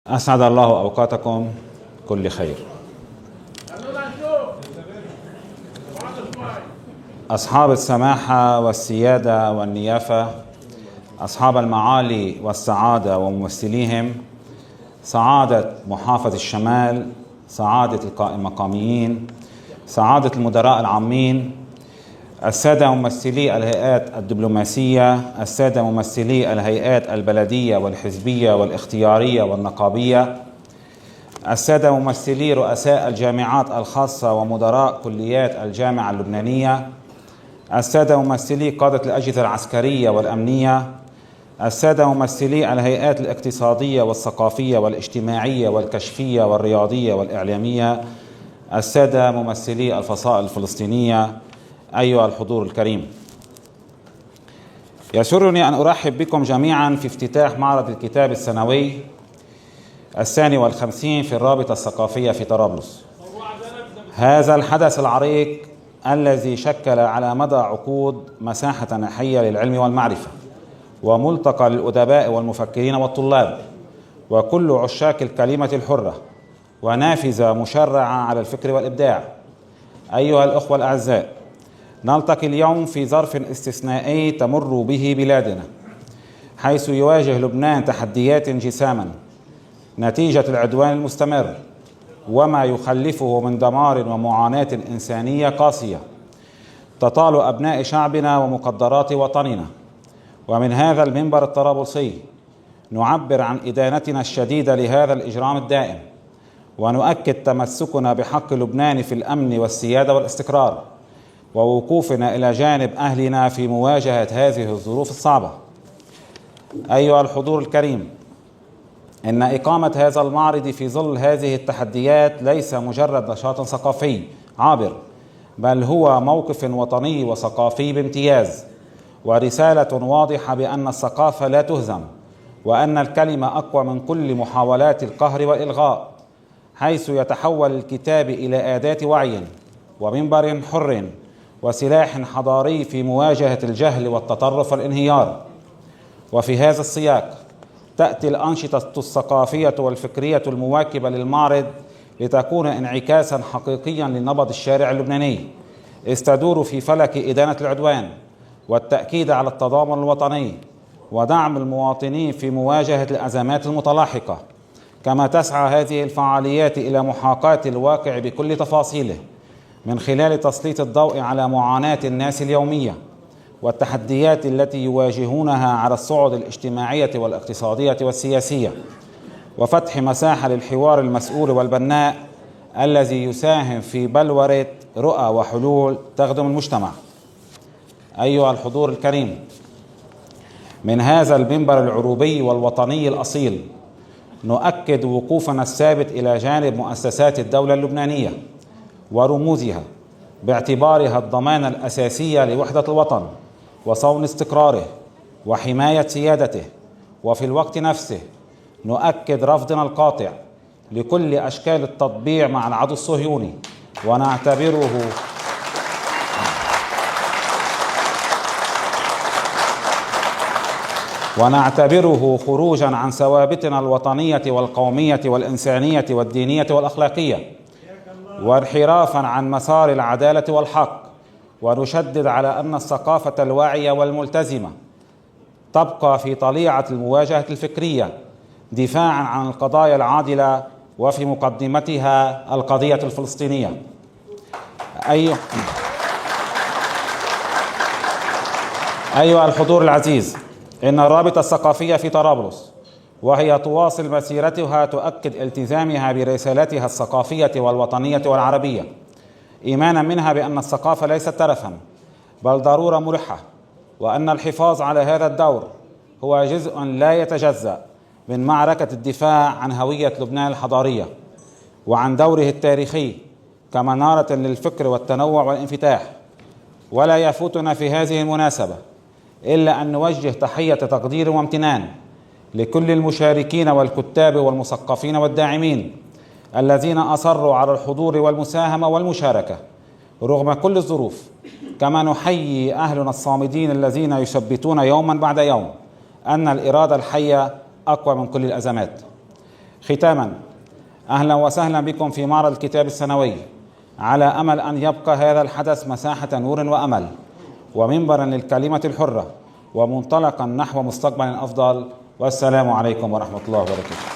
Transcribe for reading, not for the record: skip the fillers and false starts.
أسعد الله أوقاتكم كل خير. أصحاب السماحة والسيادة والنيافة، أصحاب المعالي والسعادة وممثليهم، سعادة محافظ الشمال، سعادة المقاميين، سعادة المدراء العامين، السادة ممثلي الهيئات الدبلوماسية، السادة ممثلي الهيئات البلدية والحزبية والاختيارية والنقابية، السادة ممثلي رؤساء الجامعات الخاصة ومدراء كليات الجامعة اللبنانية، السادة ممثلي قادة الأجهزة العسكرية والأمنية، السادة ممثلي الهيئات الاقتصادية والثقافية والاجتماعية والكشفية والرياضية والإعلامية، السادة ممثلي الفصائل الفلسطينية، أيها الحضور الكريم، يسرني أن أرحب بكم جميعا في افتتاح معرض الكتاب السنوي 52 في الرابطة الثقافية في طرابلس. هذا الحدث العريق الذي شكل على مدى عقود مساحة حية للعلم والمعرفة، وملتقى للأدباء والمفكرين والطلاب وكل عشاق الكلمة الحرة، ونافذة مشرعة على الفكر والإبداع. أيها الأخوة الأعزاء، نلتقي اليوم في ظرف استثنائي تمر به بلادنا، حيث يواجه لبنان تحديات جساما نتيجة العدوان المستمر وما يخلفه من دمار ومعاناة إنسانية قاسية تطال أبناء شعبنا ومقدرات وطننا. ومن هذا المنبر الطرابلسي نعبر عن إدانتنا الشديدة لهذا الإجرام الدائم، ونؤكد تمسكنا بحق لبنان في الأمن والسيادة والاستقرار، ووقوفنا إلى جانب أهلنا في مواجهة هذه الظروف الصعبة. أيها الحضور الكريم، إن إقامة هذا المعرض في ظل هذه التحديات ليس مجرد نشاط ثقافي عابر، بل هو موقف وطني وثقافي بامتياز، ورسالة واضحة بأن الثقافة لا تهزم، وأن الكلمة أقوى من كل محاولات القهر والإلغاء، حيث يتحول الكتاب إلى أداة وعي ومنبر حر وسلاح حضاري في مواجهة الجهل والتطرف والانهيار. وفي هذا السياق تأتي الأنشطة الثقافية والفكرية المواكبة للمعرض لتكون انعكاسا حقيقيا لنبض الشارع اللبناني، استدور في فلك إدانة العدوان والتأكيد على التضامن الوطني ودعم المواطنين في مواجهة الأزمات المتلاحقة. كما تسعى هذه الفعاليات إلى محاكاة الواقع بكل تفاصيله من خلال تسليط الضوء على معاناة الناس اليومية والتحديات التي يواجهونها على الصعد الاجتماعية والاقتصادية والسياسية، وفتح مساحة للحوار المسؤول والبناء الذي يساهم في بلورة رؤى وحلول تخدم المجتمع. أيها الحضور الكريم، من هذا المنبر العروبي والوطني الأصيل نؤكد وقوفنا الثابت إلى جانب مؤسسات الدولة اللبنانية ورموزها، باعتبارها الضمانة الأساسية لوحدة الوطن وصون استقراره وحماية سيادته. وفي الوقت نفسه نؤكد رفضنا القاطع لكل أشكال التطبيع مع العدو الصهيوني، ونعتبره خروجا عن ثوابتنا الوطنية والقومية والإنسانية والدينية والأخلاقية، وانحرافا عن مسار العدالة والحق. ونشدد على أن الثقافة الواعية والملتزمة تبقى في طليعة المواجهة الفكرية دفاعا عن القضايا العادلة، وفي مقدمتها القضية الفلسطينية. أيها الحضور العزيز، إن الرابطة الثقافية في طرابلس وهي تواصل مسيرتها تؤكد التزامها برسالتها الثقافية والوطنية والعربية، إيمانا منها بأن الثقافة ليست ترفا بل ضرورة ملحة، وأن الحفاظ على هذا الدور هو جزء لا يتجزأ من معركة الدفاع عن هوية لبنان الحضارية وعن دوره التاريخي كمنارة للفكر والتنوع والانفتاح. ولا يفوتنا في هذه المناسبة إلا أن نوجه تحية تقدير وامتنان لكل المشاركين والكتاب والمثقفين والداعمين الذين أصروا على الحضور والمساهمة والمشاركة رغم كل الظروف. كما نحيي أهلنا الصامدين الذين يثبتون يوما بعد يوم أن الإرادة الحية أقوى من كل الأزمات. ختاما، أهلا وسهلا بكم في معرض الكتاب السنوي، على أمل أن يبقى هذا الحدث مساحة نور وأمل ومنبرا للكلمة الحرة ومنطلقا نحو مستقبل أفضل. والسلام عليكم ورحمة الله وبركاته.